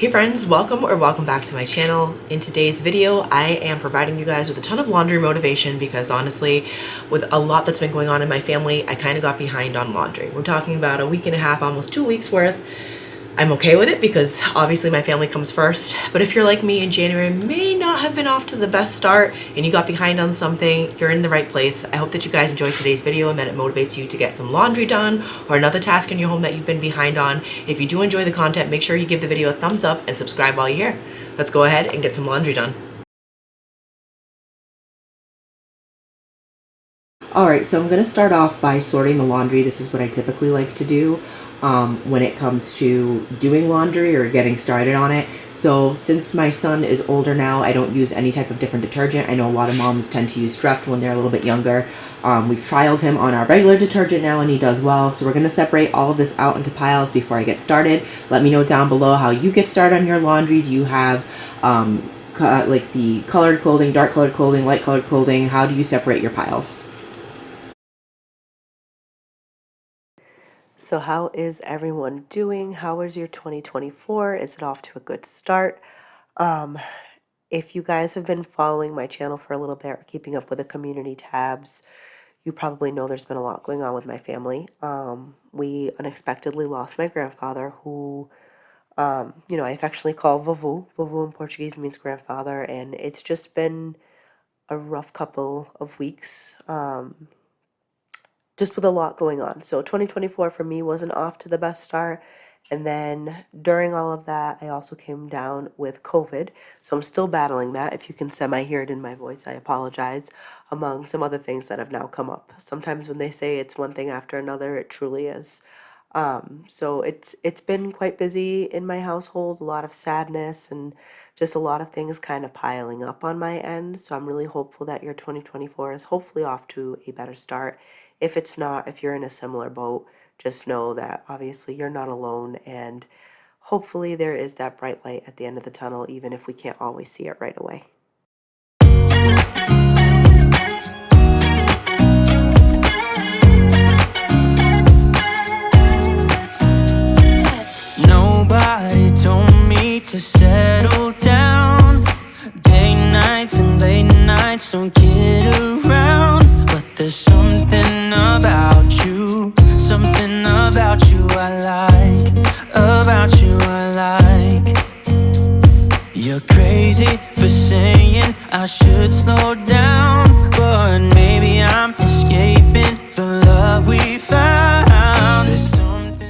Hey friends, welcome back to my channel. In today's video, I am providing you guys with a ton of laundry motivation because honestly, with a lot that's been going on in my family, I kind of got behind on laundry. We're talking about a week and a half, almost 2 weeks worth. I'm okay with it because obviously my family comes first. But if you're like me and January may not have been off to the best start and you got behind on something, you're in the right place. I hope that you guys enjoyed today's video and that it motivates you to get some laundry done or another task in your home that you've been behind on. If you do enjoy the content, make sure you give the video a thumbs up and subscribe while you're here. Let's go ahead and get some laundry done. Alright, so I'm going to start off by sorting the laundry. This is what I typically like to do when it comes to doing laundry or getting started on it. So since my son is older now, I don't use any type of different detergent. I know a lot of moms tend to use Streft when they're a little bit younger. We've trialed him on our regular detergent now and he does well. So we're going to separate all of this out into piles before I get started. Let me know down below how you get started on your laundry. Do you have like the colored clothing, dark colored clothing, light colored clothing? How do you separate your piles? So how is everyone doing? How was your 2024? Is it off to a good start? If you guys have been following my channel for a little bit or keeping up with the community tabs, you probably know there's been a lot going on with my family. We unexpectedly lost my grandfather who, I affectionately call Vovô. Vovô in Portuguese means grandfather, and it's just been a rough couple of weeks. Just with a lot going on. So 2024 for me wasn't off to the best start. And then during all of that, I also came down with COVID. So I'm still battling that. If you can semi-hear it in my voice, I apologize, among some other things that have now come up. Sometimes when they say it's one thing after another, it truly is. So it's been quite busy in my household, a lot of sadness and just a lot of things kind of piling up on my end. So I'm really hopeful that your 2024 is hopefully off to a better start. If it's not, if you're in a similar boat, just know that obviously you're not alone and hopefully there is that bright light at the end of the tunnel, even if we can't always see it right away. Nobody told me to settle down. Day nights and late nights don't get around. But there's something about you I like, about you I like. You're crazy for saying I should slow down, but maybe I'm escaping the love we found. There's something.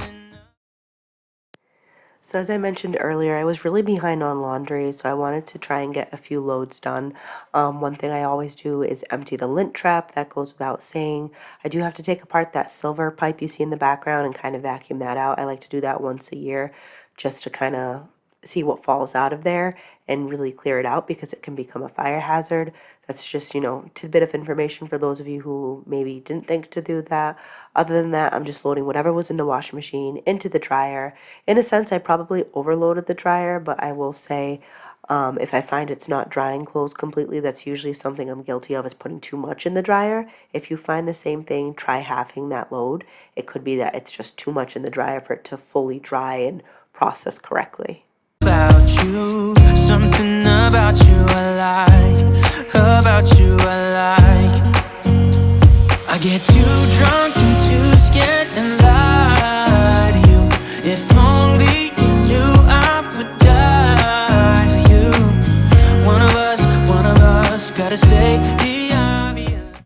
So as I mentioned earlier, I was really behind on laundry, so I wanted to try and get a few loads done. One thing I always do is empty the lint trap. That goes without saying. I do have to take apart that silver pipe you see in the background and kind of vacuum that out. I like to do that once a year just to kind of see what falls out of there and really clear it out because it can become a fire hazard. That's just, tidbit of information for those of you who maybe didn't think to do that. Other than that, I'm just loading whatever was in the washing machine into the dryer. In a sense, I probably overloaded the dryer, but I will say if I find it's not drying clothes completely, that's usually something I'm guilty of, is putting too much in the dryer. If you find the same thing, try halving that load. It could be that it's just too much in the dryer for it to fully dry and process correctly. About you, something about you I like, about you I like. I get too drunk and too scared and lie to you. If only you knew I would die for you. One of us gotta say the obvious.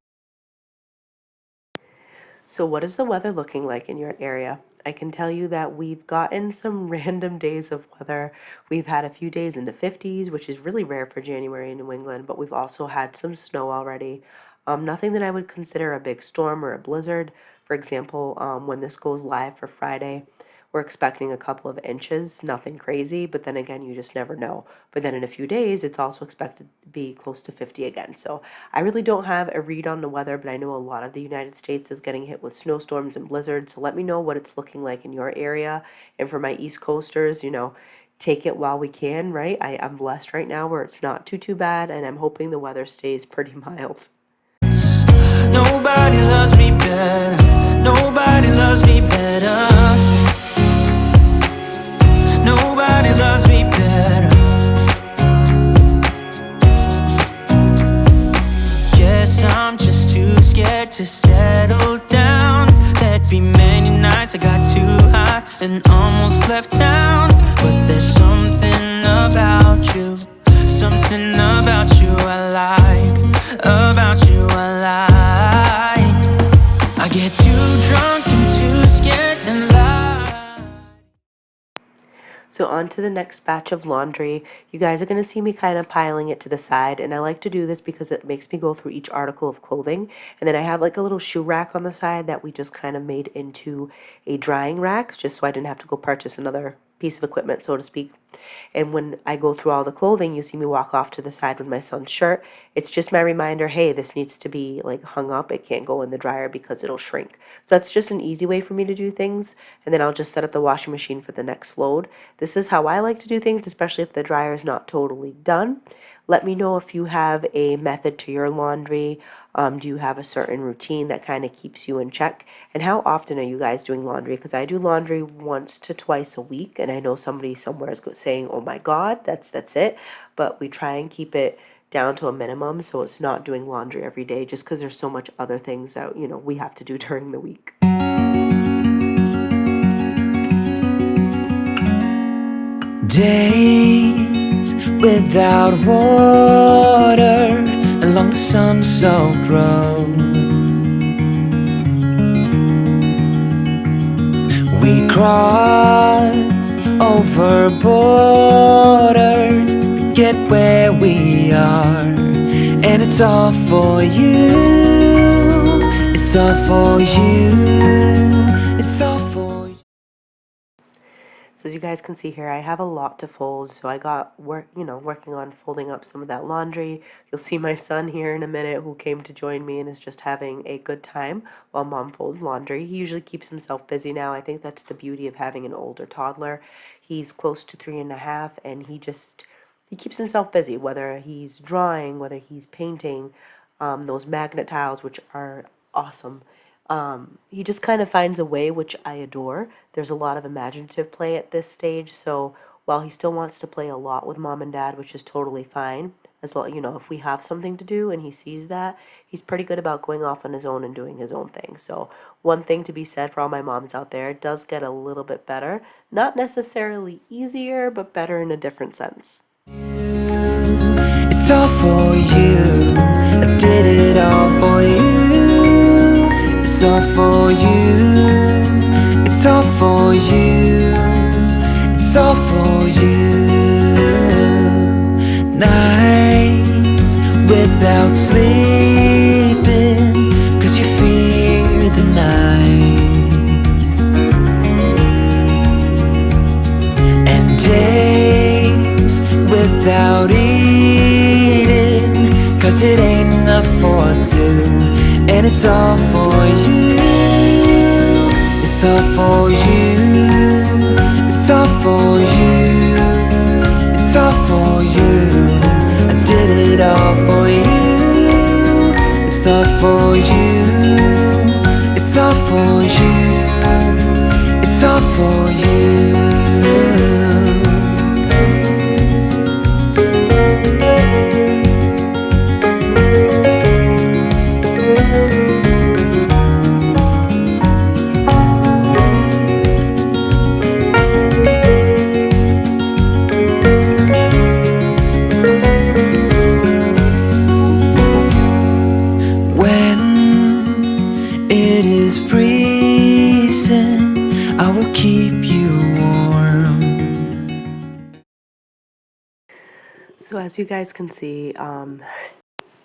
So what is the weather looking like in your area? I can tell you that we've gotten some random days of weather. We've had a few days in the 50s, which is really rare for January in New England, but we've also had some snow already. Nothing that I would consider a big storm or a blizzard. For example, when this goes live for Friday, we're expecting a couple of inches, nothing crazy, but then again, you just never know. But then in a few days, it's also expected to be close to 50 again. So I really don't have a read on the weather, but I know a lot of the United States is getting hit with snowstorms and blizzards. So let me know what it's looking like in your area. And for my East Coasters, take it while we can, right? I'm blessed right now where it's not too bad, and I'm hoping the weather stays pretty mild. Nobody loves me better. Nobody loves me better. Nobody loves me better. almost left town, but there's something about you, something about you I like, about you I like. I get too drunk and too scared and lie. So on to the next batch of laundry. You guys are going to see me kind of piling it to the side, and I like to do this because it makes me go through each article of clothing. And then I have like a little shoe rack on the side that we just kind of made into a drying rack, just so I didn't have to go purchase another piece of equipment, so to speak. And when I go through all the clothing, you see me walk off to the side with my son's shirt. It's just my reminder, hey, this needs to be like hung up. It can't go in the dryer because it'll shrink. So that's just an easy way for me to do things. And then I'll just set up the washing machine for the next load. This is how I like to do things, especially if the dryer is not totally done. Let me know if you have a method to your laundry. Do you have a certain routine that kind of keeps you in check? And how often are you guys doing laundry? Because I do laundry once to twice a week, and I know somebody somewhere is saying, "Oh my God, that's it." But we try and keep it down to a minimum, so it's not doing laundry every day, just because there's so much other things that we have to do during the week. Days without water along the sun-soaked road. We crossed over borders to get where we are, and it's all for you. It's all for you. It's all for you. So as you guys can see here, I have a lot to fold, so I got working on folding up some of that laundry. You'll see my son here in a minute, who came to join me and is just having a good time while mom folds laundry. He usually keeps himself busy now. I think that's the beauty of having an older toddler. He's close to 3.5, and he keeps himself busy, whether he's drawing, whether he's painting, those magnet tiles, which are awesome. He just kind of finds a way, which I adore. There's a lot of imaginative play at this stage, so while he still wants to play a lot with mom and dad, which is totally fine, as long, if we have something to do and he sees that, he's pretty good about going off on his own and doing his own thing. So one thing to be said for all my moms out there, it does get a little bit better. Not necessarily easier, but better in a different sense. It's all for you. I did it all for you. It's all for you. It's all for you. It's all for you. Nights without sleeping, 'cause you fear the night. And days without eating, 'cause it ain't enough for two. And it's all for you. It's all for you. It's all for you. It's all for you. I did it all for you. It's all for you. It's all for you. It's all for you. I will keep you warm. So as you guys can see,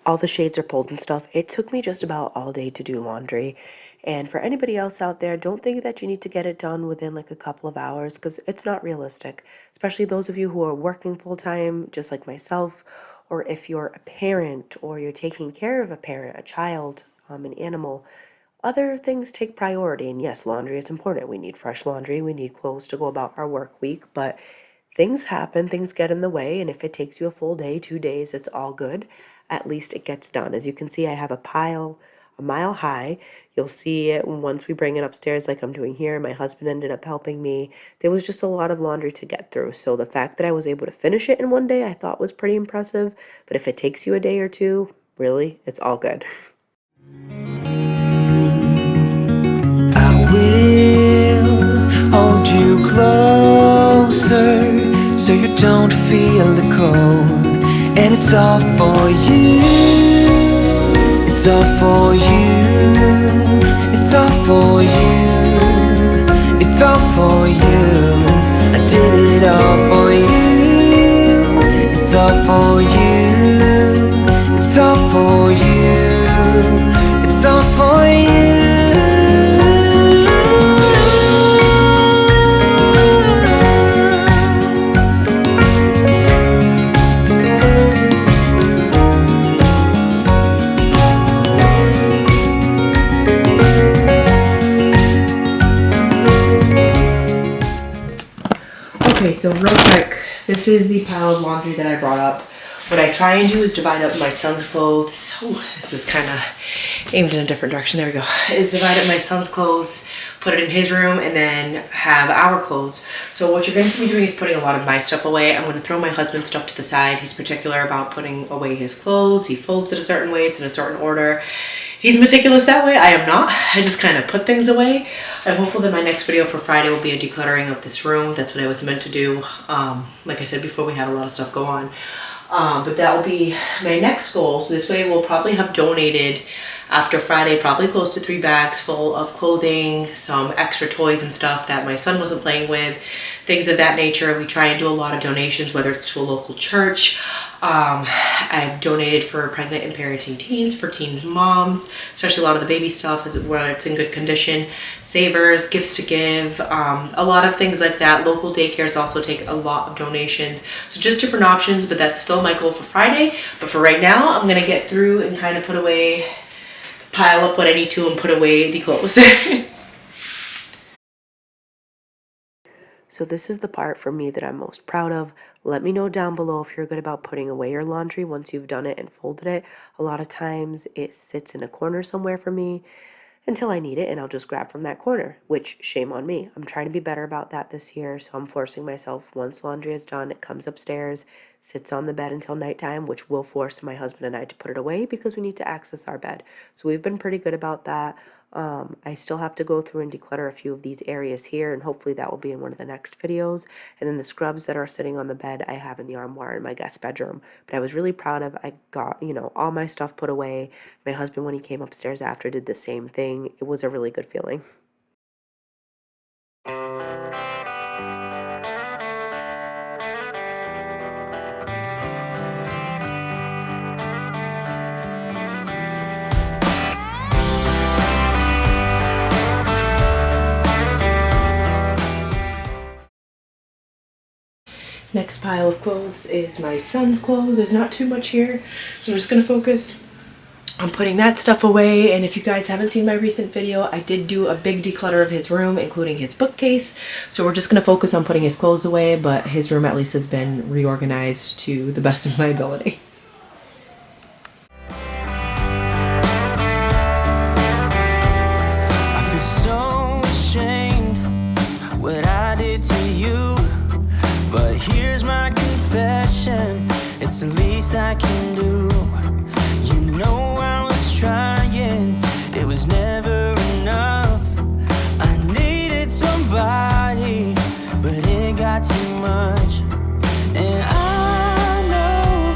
all the shades are pulled and stuff. It took me just about all day to do laundry. And for anybody else out there, don't think that you need to get it done within like a couple of hours, because it's not realistic, especially those of you who are working full time, just like myself, or if you're a parent or you're taking care of a parent, a child, an animal. Other things take priority, and yes, laundry is important. We need fresh laundry, we need clothes to go about our work week, but things happen, things get in the way, and if it takes you a full day, 2 days, it's all good. At least it gets done. As you can see, I have a pile a mile high. You'll see it once we bring it upstairs like I'm doing here. My husband ended up helping me. There was just a lot of laundry to get through, so the fact that I was able to finish it in one day I thought was pretty impressive, but if it takes you a day or two, really, it's all good. I will hold you closer so you don't feel the cold. And it's all for you. It's all for you. It's all for you. It's all for you. I did it all for you. It's all for you. It's all for you. It's all for you. Okay, so real quick, this is the pile of laundry that I brought up. What I try and do is divide up my son's clothes. Ooh, this is kind of aimed in a different direction. There we go. Is divide up my son's clothes, put it in his room, and then have our clothes. So what you're going to see me doing is putting a lot of my stuff away. I'm going to throw my husband's stuff to the side. He's particular about putting away his clothes. He folds it a certain way. It's in a certain order. He's meticulous that way. I am not. I just kind of put things away. I'm hopeful that my next video for Friday will be a decluttering of this room. That's what I was meant to do. Like I said before, we had a lot of stuff go on. But that will be my next goal. So this way we'll probably have donated after Friday, probably close to 3 bags full of clothing, some extra toys and stuff that my son wasn't playing with, things of that nature. We try and do a lot of donations, whether it's to a local church. I've donated for pregnant and parenting teens, for teens moms, especially a lot of the baby stuff is where it's in good condition, savers, gifts to give, a lot of things like that. Local daycares also take a lot of donations. So just different options, but that's still my goal for Friday. But for right now, I'm gonna get through and kind of put away, pile up what I need to and put away the clothes. So this is the part for me that I'm most proud of. Let me know down below if you're good about putting away your laundry once you've done it and folded it. A lot of times it sits in a corner somewhere for me until I need it, and I'll just grab from that corner, which shame on me. I'm trying to be better about that this year, so I'm forcing myself. Once laundry is done, it comes upstairs, sits on the bed until nighttime, which will force my husband and I to put it away because we need to access our bed. So we've been pretty good about that. I still have to go through and declutter a few of these areas here, and hopefully that will be in one of the next videos. And then the scrubs that are sitting on the bed I have in the armoire in my guest bedroom. But I was really proud of, I got, all my stuff put away. My husband, when he came upstairs after, did the same thing. It was a really good feeling. Next pile of clothes is my son's clothes. There's not too much here, so I'm just gonna focus on putting that stuff away. And if you guys haven't seen my recent video, I did do a big declutter of his room, including his bookcase. So we're just gonna focus on putting his clothes away, but his room at least has been reorganized to the best of my ability. I feel so ashamed what I did to you, but here's my confession, it's the least I can do. You know I was trying, it was never enough. I needed somebody, but it got too much. And I know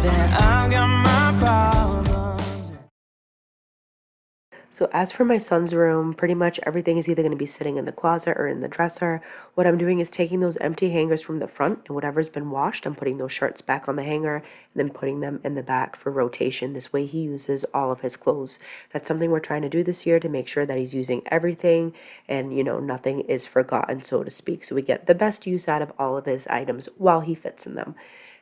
that I've got my problems. So as for my son's room, pretty much everything is either going to be sitting in the closet or in the dresser. What I'm doing is taking those empty hangers from the front, and whatever's been washed, I'm putting those shirts back on the hanger and then putting them in the back for rotation. This way he uses all of his clothes. That's something we're trying to do this year to make sure that he's using everything and, nothing is forgotten, so to speak. So we get the best use out of all of his items while he fits in them.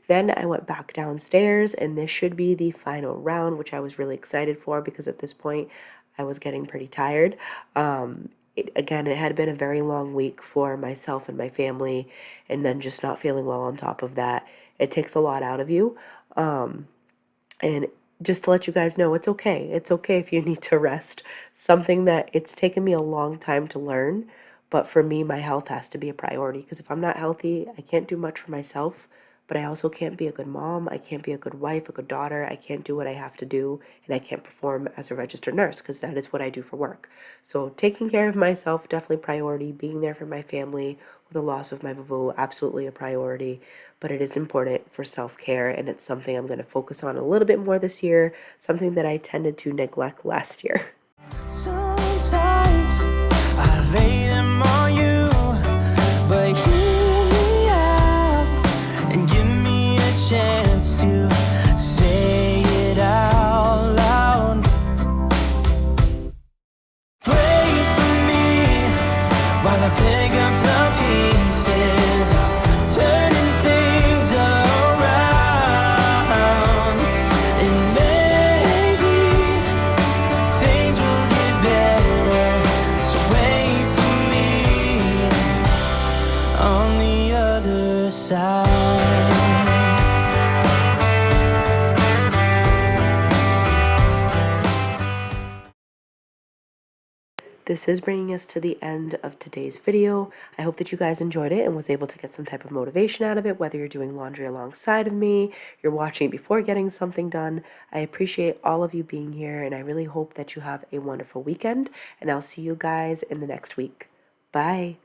Then I went back downstairs, and this should be the final round, which I was really excited for because at this point I was getting pretty tired. Again, it had been a very long week for myself and my family, and then just not feeling well on top of that. It takes a lot out of you. And just to let you guys know, it's okay. It's okay if you need to rest. Something that it's taken me a long time to learn, but for me, my health has to be a priority because if I'm not healthy, I can't do much for myself. but I also can't be a good mom. I can't be a good wife, a good daughter. I can't do what I have to do, and I can't perform as a registered nurse because that is what I do for work. So taking care of myself, definitely priority. Being there for my family with the loss of my vovoo, absolutely a priority. But it is important for self-care, and it's something I'm going to focus on a little bit more this year, something that I tended to neglect last year. Sometimes I lay them on you, but hear me out and give me a chance to say it out loud. Pray for me while I pick up the pieces, turning things around, and maybe things will get better. So wait for me on the other side. This is bringing us to the end of today's video. I hope that you guys enjoyed it and was able to get some type of motivation out of it, whether you're doing laundry alongside of me, you're watching before getting something done. I appreciate all of you being here, and I really hope that you have a wonderful weekend, and I'll see you guys in the next week. Bye.